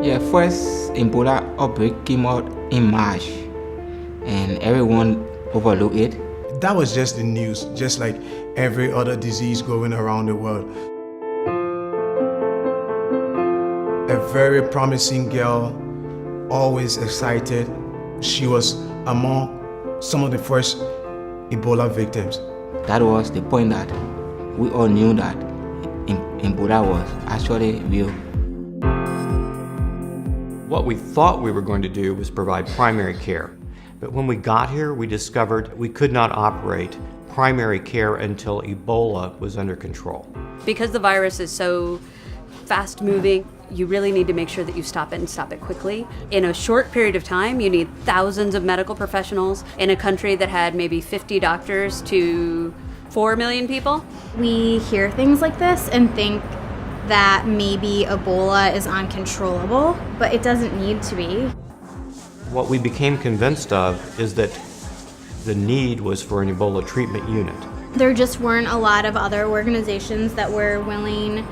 Yeah, first Ebola outbreak came out in March, and everyone overlooked it. That was just the news, just like every other disease going around the world. A very promising girl, always excited. She was among some of the first Ebola victims. That was the point that we all knew that Ebola was actually real. What we thought we were going to do was provide primary care. But when we got here, we discovered we could not operate primary care until Ebola was under control. Because the virus is so fast moving, you really need to make sure that you stop it and stop it quickly. In a short period of time, you need thousands of medical professionals in a country that had maybe 50 doctors to 4 million people. We hear things like this and think that maybe Ebola is uncontrollable, but it doesn't need to be. What we became convinced of is that the need was for an Ebola treatment unit. There just weren't a lot of other organizations that were willing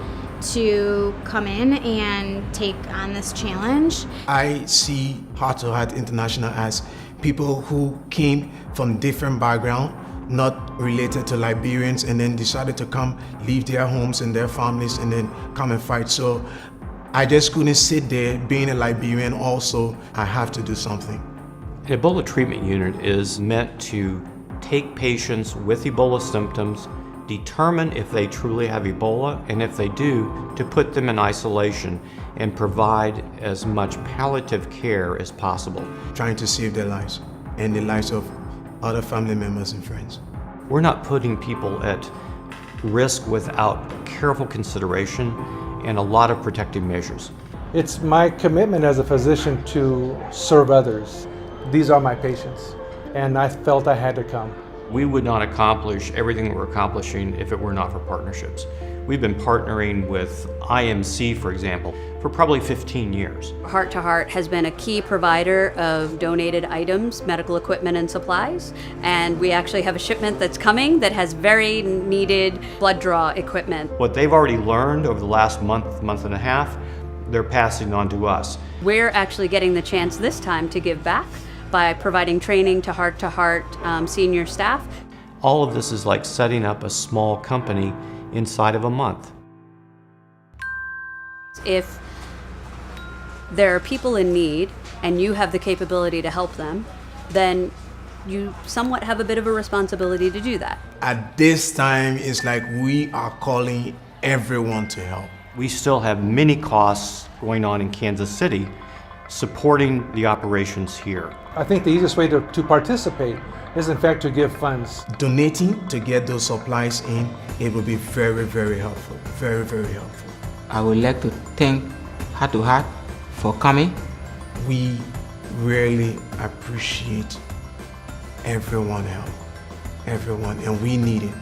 to come in and take on this challenge. I see Heart to Heart International as people who came from different backgrounds, not related to Liberians, and then decided to come, leave their homes and their families, and then come and fight. So I just couldn't sit there. Being a Liberian also, I have to do something. An Ebola treatment unit is meant to take patients with Ebola symptoms, determine if they truly have Ebola, and if they do, to put them in isolation and provide as much palliative care as possible. Trying to save their lives and the lives of other family members and friends. We're not putting people at risk without careful consideration and a lot of protective measures. It's my commitment as a physician to serve others. These are my patients, and I felt I had to come. We would not accomplish everything that we're accomplishing if it were not for partnerships. We've been partnering with IMC, for example, for probably 15 years. Heart to Heart has been a key provider of donated items, medical equipment and supplies, and we actually have a shipment that's coming that has very needed blood draw equipment. What they've already learned over the last month and a half, they're passing on to us. We're actually getting the chance this time to give back by providing training to Heart senior staff. All of this is like setting up a small company inside of a month. If there are people in need and you have the capability to help them, then you somewhat have a bit of a responsibility to do that. At this time, it's like we are calling everyone to help. We still have many costs going on in Kansas City supporting the operations here. I think the easiest way to participate is in fact to give funds. Donating to get those supplies in, it will be very, very helpful. Very, very helpful. I would like to thank Heart to Heart for coming. We really appreciate everyone help, everyone, and we need it.